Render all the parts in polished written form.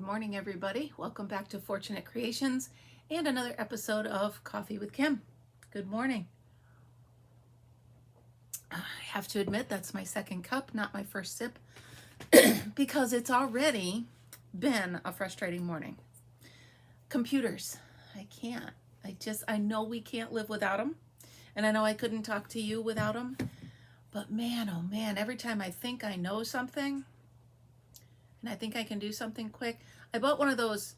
morning, everybody. Welcome back to Fortunate Creations and another episode of Coffee with Kim. Good morning. I have to admit that's my second cup, not my first sip, because it's already been a frustrating morning. Computers, I can't. I know we can't live without them, and I know I couldn't talk to you without them, but man, oh man, every time I think I know something, and I think I can do something quick. I bought one of those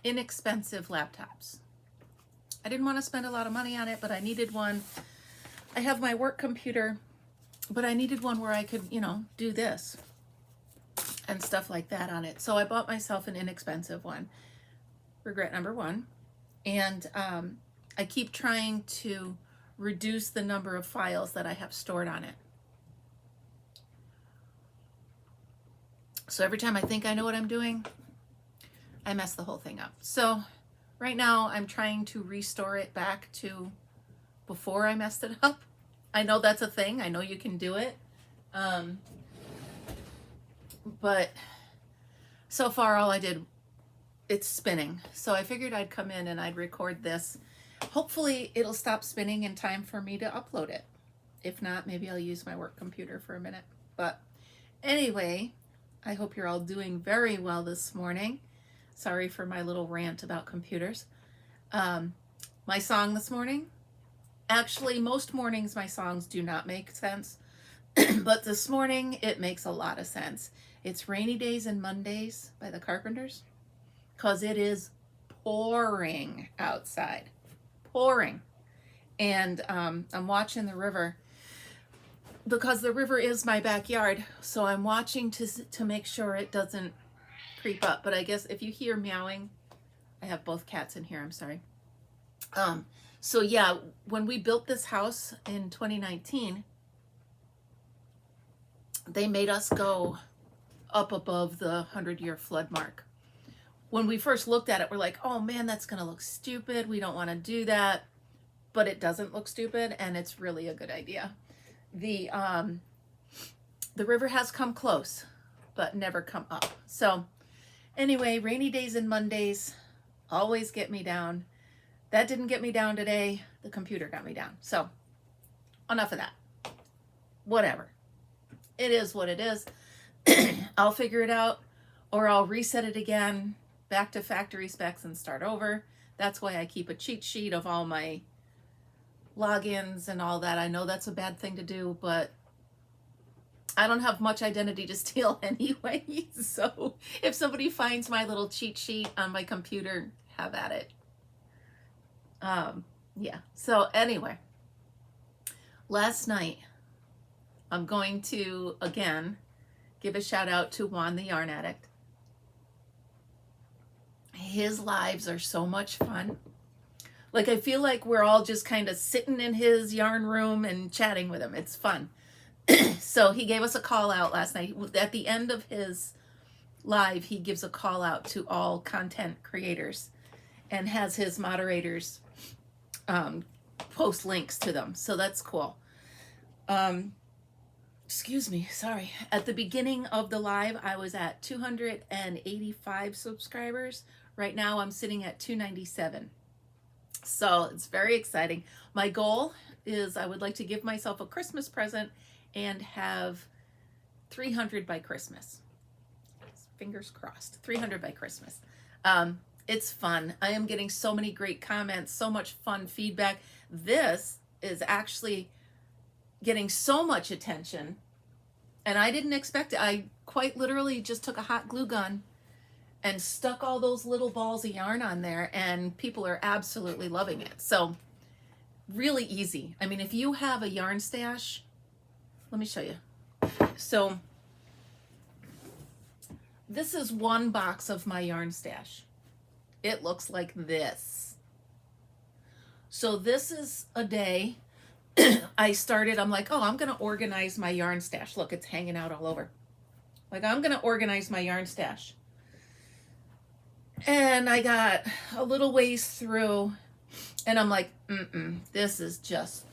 inexpensive laptops. I didn't want to spend a lot of money on it, but I needed one. I have my work computer, but I needed one where I could, do this and stuff like that on it. So I bought myself an inexpensive one. Regret number one. And I keep trying to reduce the number of files that I have stored on it. So every time I think I know what I'm doing, I mess the whole thing up. So right now I'm trying to restore it back to before I messed it up. I know that's a thing. I know you can do it. But so far all I did, it's spinning. So I figured I'd come in and I'd record this. Hopefully it'll stop spinning in time for me to upload it. If not, maybe I'll use my work computer for a minute. But anyway, I hope you're all doing very well this morning. Sorry for my little rant about computers. My song this morning, actually most mornings my songs do not make sense, but this morning it makes a lot of sense. It's Rainy Days and Mondays by the Carpenters, because it is pouring outside. Pouring. And I'm watching the river, because the river is my backyard, so I'm watching to make sure it doesn't creep up. But I guess if you hear meowing, I have both cats in here, I'm sorry. So yeah, when we built this house in 2019, they made us go up above the 100-year flood mark. When we first looked at it, we're like, oh man, that's gonna look stupid. We don't wanna do that. But it doesn't look stupid, and it's really a good idea. The river has come close, but never come up. So anyway, rainy days and Mondays always get me down. That didn't get me down today. The computer got me down. So enough of that. Whatever. It is what it is. I'll figure it out, or I'll reset it again, back to factory specs and start over. That's why I keep a cheat sheet of all my logins and all that. I know that's a bad thing to do, but I don't have much identity to steal anyway. So if somebody finds my little cheat sheet on my computer, have at it. Yeah. So anyway, last night, I'm going to, again, give a shout out to Juan the Yarn Addict. His lives are so much fun. Like, I feel like we're all just kind of sitting in his yarn room and chatting with him. It's fun. So he gave us a call out last night. At the end of his live, he gives a call out to all content creators and has his moderators post links to them. So that's cool. Excuse me, sorry. At the beginning of the live, I was at 285 subscribers. Right now, I'm sitting at 297. So it's very exciting. My goal is I would like to give myself a Christmas present and have 300 by Christmas. Fingers crossed. 300 by Christmas. It's fun. I am getting so many great comments, so much fun feedback. This is actually getting so much attention, and I didn't expect it. I quite literally just took a hot glue gun and stuck all those little balls of yarn on there, and people are absolutely loving it. So really easy. I mean, if you have a yarn stash, let me show you. So this is one box of my yarn stash. It looks like this. So this is a day I started, I'm like, oh, I'm going to organize my yarn stash. Look, it's hanging out all over. Like, I'm going to organize my yarn stash. And I got a little ways through, and I'm like, this is just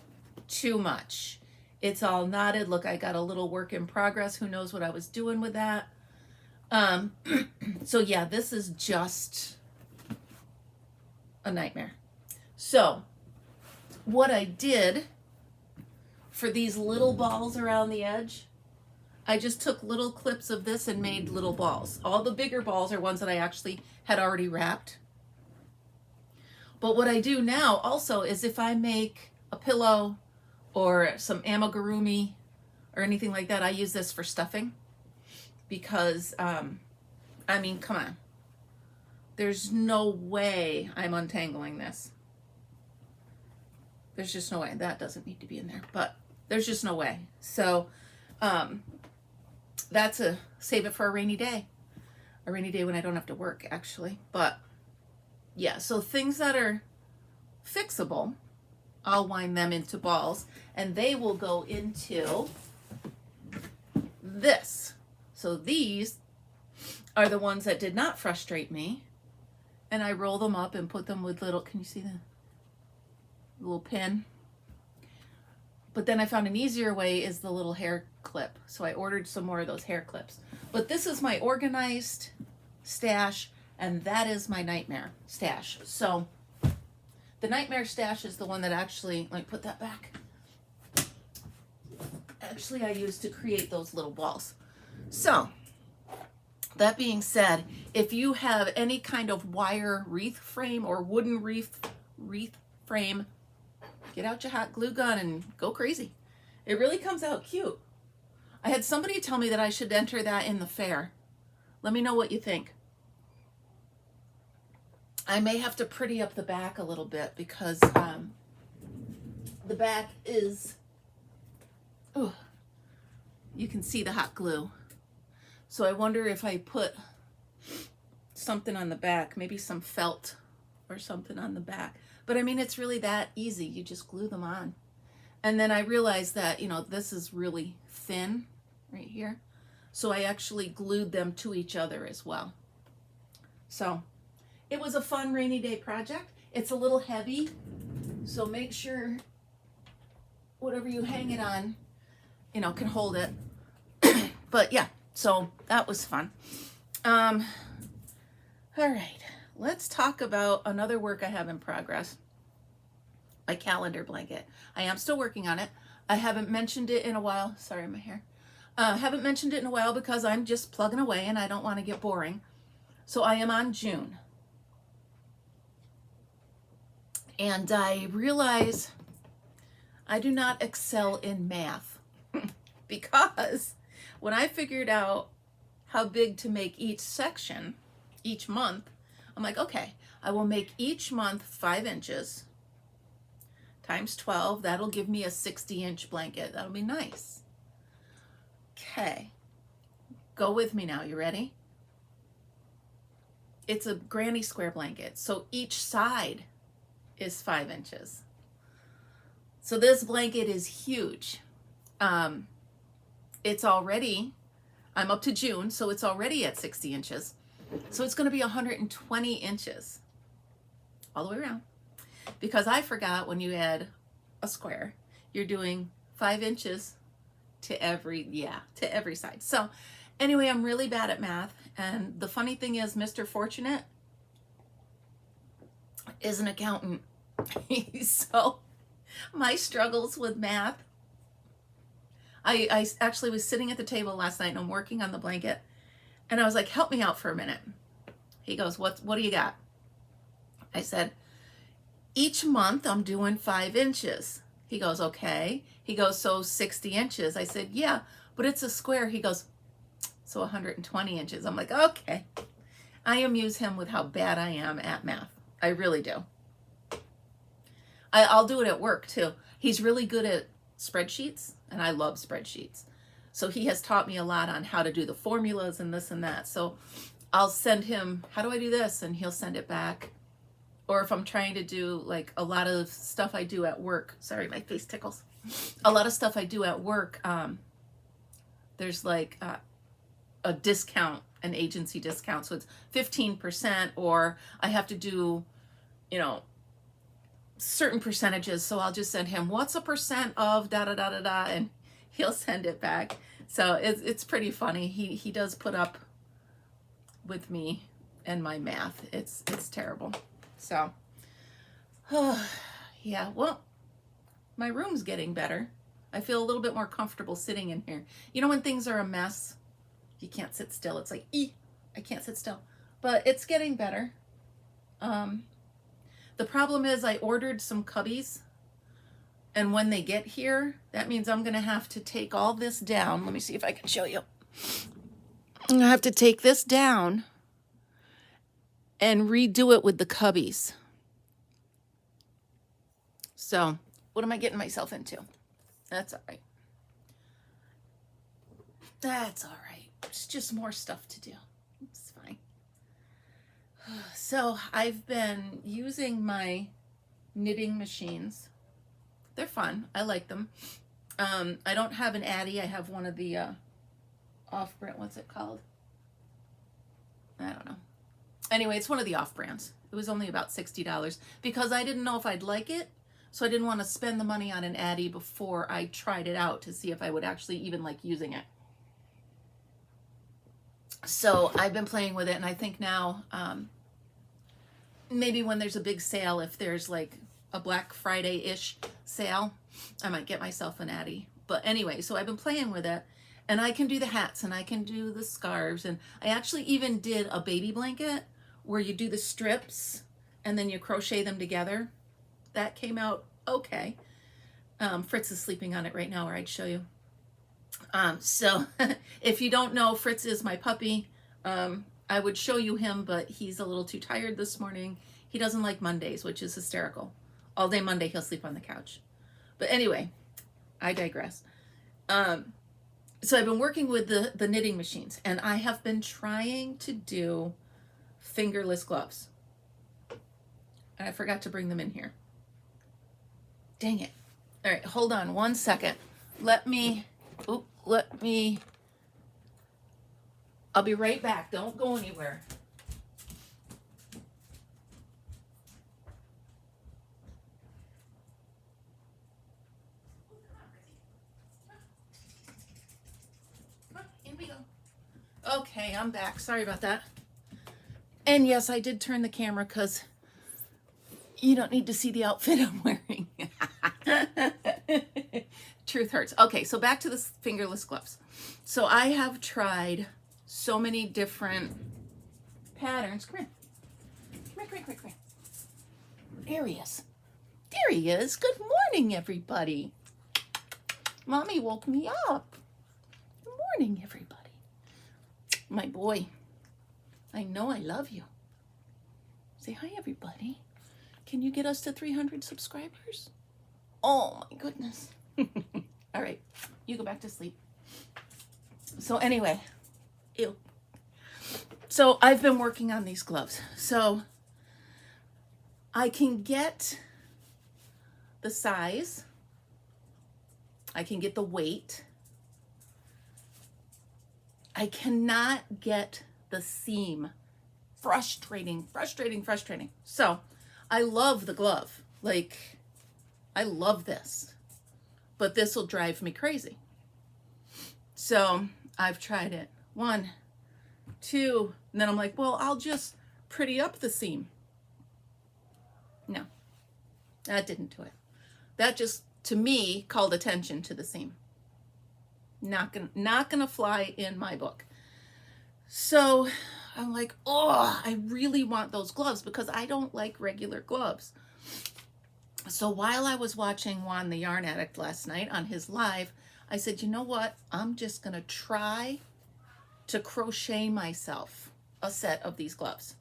too much. It's all knotted. Look, I got a little work in progress. Who knows what I was doing with that? Um, so yeah, this is just a nightmare. So what I did for these little balls around the edge, I just took little clips of this and made little balls. All the bigger balls are ones that I actually had already wrapped. But what I do now also is if I make a pillow or some amigurumi or anything like that, I use this for stuffing because, I mean, come on. There's no way I'm untangling this. There's just no way. That doesn't need to be in there, but there's just no way. So, that's a save it for a rainy day when I don't have to work, actually. But yeah, so things that are fixable, I'll wind them into balls and they will go into this. So these are the ones that did not frustrate me, and I roll them up and put them with little, can you see the little pin? But then I found an easier way is the little hair clip. So I ordered some more of those hair clips. But this is my organized stash, and that is my nightmare stash. So the nightmare stash is the one that actually, let me put that back. Actually, I used to create those little balls. So that being said, if you have any kind of wire wreath frame or wooden wreath frame, get out your hot glue gun and go crazy. It really comes out cute. I had somebody tell me that I should enter that in the fair. Let me know what you think. I may have to pretty up the back a little bit because the back is, oh, you can see the hot glue. So I wonder if I put something on the back, maybe some felt or something on the back. But I mean, it's really that easy. You just glue them on. And then I realized that, you know, this is really thin right here. So I actually glued them to each other as well. So it was a fun rainy day project. It's a little heavy, so make sure whatever you hang it on, you know, can hold it. But yeah, so that was fun. All right, let's talk about another work I have in progress. My calendar blanket. I am still working on it. I haven't mentioned it in a while. Sorry, my hair. Haven't mentioned it in a while because I'm just plugging away and I don't want to get boring. So I am on June. And I realize I do not excel in math because when I figured out how big to make each section, each month, I'm like, okay, I will make each month 5 inches times 12. That'll give me a 60-inch blanket. That'll be nice. Okay, go with me now. You ready? It's a granny square blanket. So each side is 5 inches. So this blanket is huge. It's already, I'm up to June, so it's already at 60 inches. So it's going to be 120 inches all the way around. Because I forgot when you add a square, you're doing 5 inches to every side. So anyway, I'm really bad at math. And the funny thing is, Mr. Fortunate is an accountant. So my struggles with math, I actually was sitting at the table last night and I'm working on the blanket and I was like, help me out for a minute. He goes, what do you got? I said, each month I'm doing 5 inches. He goes, okay. He goes, so 60 inches. I said, yeah, but it's a square. He goes, so 120 inches. I'm like, okay. I amuse him with how bad I am at math. I really do. I'll do it at work too. He's really good at spreadsheets and I love spreadsheets. So he has taught me a lot on how to do the formulas and this and that. So I'll send him, how do I do this? And he'll send it back. Or if I'm trying to do like a lot of stuff I do at work, sorry, my face tickles. A lot of stuff I do at work, there's like a discount, an agency discount. So it's 15%, or I have to do, you know, certain percentages. So I'll just send him, what's a percent of da da da da da, and he'll send it back. So it's pretty funny. He does put up with me and my math. It's terrible. So, yeah, well, my room's getting better. I feel a little bit more comfortable sitting in here. You know, when things are a mess, you can't sit still. It's like, I can't sit still. But it's getting better. The problem is I ordered some cubbies, and when they get here, that means I'm going to have to take all this down. Let me see if I can show you. I'm going to have to take this down and redo it with the cubbies. So, what am I getting myself into? That's all right. That's all right. It's just more stuff to do. It's fine. So, I've been using my knitting machines. They're fun. I like them. I don't have an Addy. I have one of the off-brand. What's it called? I don't know. Anyway, it's one of the off-brands. It was only about $60 because I didn't know if I'd like it. So I didn't want to spend the money on an Addy before I tried it out to see if I would actually even like using it. So I've been playing with it, and I think now maybe when there's a big sale, if there's like a Black Friday-ish sale, I might get myself an Addy. But anyway, so I've been playing with it, and I can do the hats, and I can do the scarves, and I actually even did a baby blanket where you do the strips and then you crochet them together. That came out okay. Fritz is sleeping on it right now, or I'd show you. So if you don't know, Fritz is my puppy. I would show you him, but he's a little too tired this morning. He doesn't like Mondays, which is hysterical. All day Monday, he'll sleep on the couch. But anyway, I digress. So I've been working with the knitting machines, and I have been trying to do fingerless gloves. And I forgot to bring them in here. Dang it. All right, hold on one second. I'll be right back. Don't go anywhere. In we go. Okay, I'm back. Sorry about that. And yes, I did turn the camera because you don't need to see the outfit I'm wearing. Truth hurts. Okay, so back to the fingerless gloves. So I have tried so many different patterns. Come here. There he is. There he is. Good morning, everybody. Mommy woke me up. Good morning, everybody. My boy. I know I love you. Say hi, everybody. Can you get us to 300 subscribers? Oh, my goodness. All right, you go back to sleep. So anyway, ew. So I've been working on these gloves. So I can get the size. I can get the weight. I cannot get the seam. Frustrating. So I love the glove. Like, I love this. But this will drive me crazy. So I've tried it. 1, 2, and then I'm like, well, I'll just pretty up the seam. No, that didn't do it. That just, to me, called attention to the seam. Not gonna fly in my book. So I'm like, oh, I really want those gloves because I don't like regular gloves. So while I was watching Juan the Yarn Addict last night on his live, I said, you know what? I'm just going to try to crochet myself a set of these gloves.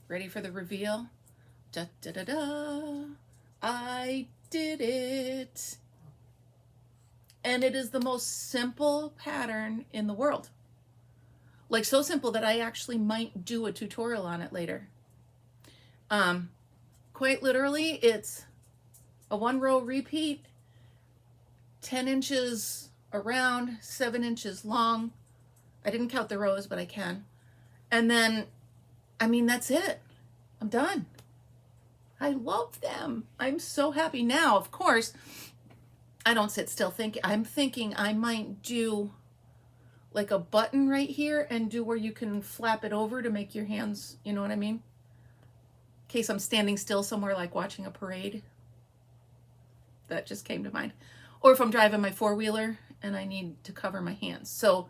Ready for the reveal? Da da da da. I did it. And it is the most simple pattern in the world. Like, so simple that I actually might do a tutorial on it later. Quite literally, it's a 1-row repeat, 10 inches around, 7 inches long. I didn't count the rows, but I can. And then, I mean, that's it. I'm done. I love them. I'm so happy. Now, of course, I don't sit still thinking. I'm thinking I might do like a button right here and do where you can flap it over to make your hands, you know what I mean? In case I'm standing still somewhere like watching a parade. That just came to mind. Or if I'm driving my four-wheeler and I need to cover my hands. So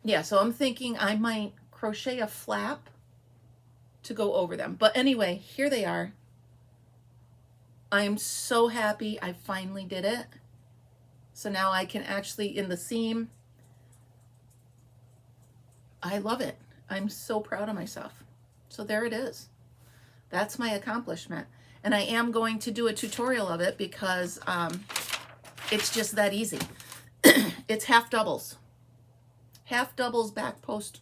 yeah, so I'm thinking I might crochet a flap to go over them. But anyway, here they are. I am so happy I finally did it. So now I can actually, in the seam, I love it. I'm so proud of myself. So there it is. That's my accomplishment. And I am going to do a tutorial of it because it's just that easy. It's half doubles. Half doubles back post,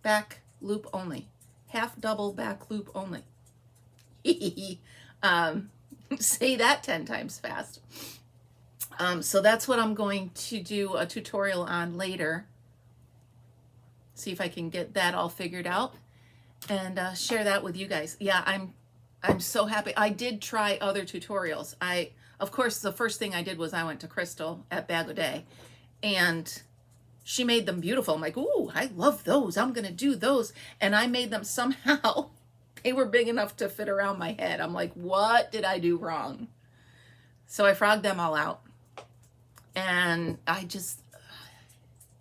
back loop only. Half double back loop only. Say that 10 times fast. So that's what I'm going to do a tutorial on later. See if I can get that all figured out and share that with you guys. Yeah, I'm so happy. I did try other tutorials. Of course, the first thing I did was I went to Crystal at Bag O' Day, and she made them beautiful. I'm like, ooh, I love those. I'm going to do those. And I made them somehow. They were big enough to fit around my head. I'm like, what did I do wrong? So I frogged them all out. And I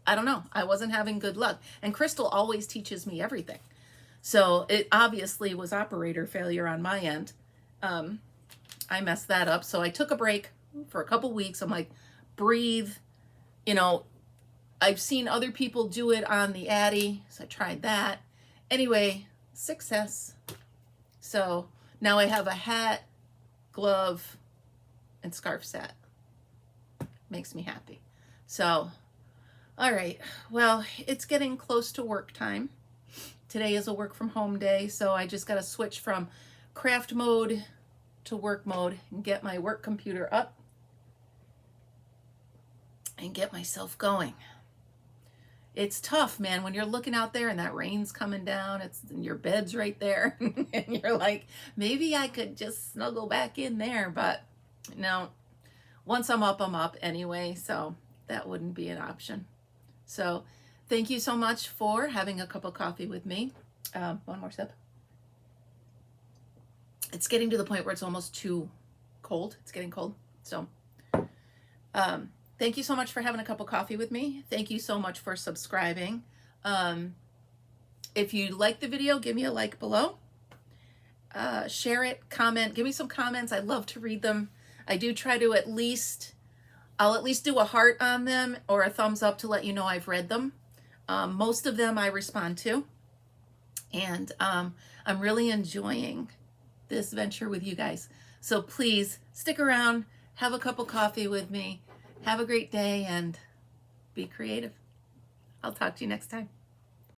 don't know. I wasn't having good luck. And Crystal always teaches me everything. So it obviously was operator failure on my end. I messed that up. So I took a break for a couple weeks. I'm like, breathe. You know, I've seen other people do it on the Addy. So I tried that. Anyway, success. So now I have a hat, glove, and scarf set. Makes me happy. So, all right. Well, it's getting close to work time. Today is a work from home day, so I just got to switch from craft mode to work mode and get my work computer up and get myself going. It's tough, man, when you're looking out there and that rain's coming down, and your bed's right there, and you're like, maybe I could just snuggle back in there, but no, once I'm up anyway, so that wouldn't be an option. So thank you so much for having a cup of coffee with me. One more sip. It's getting to the point where it's almost too cold. It's getting cold. So thank you so much for having a cup of coffee with me. Thank you so much for subscribing. If you like the video, give me a like below. Share it, comment, give me some comments. I love to read them. I do try to I'll at least do a heart on them or a thumbs up to let you know I've read them. Most of them I respond to. And I'm really enjoying this venture with you guys. So please stick around, have a cup of coffee with me. Have a great day and be creative. I'll talk to you next time.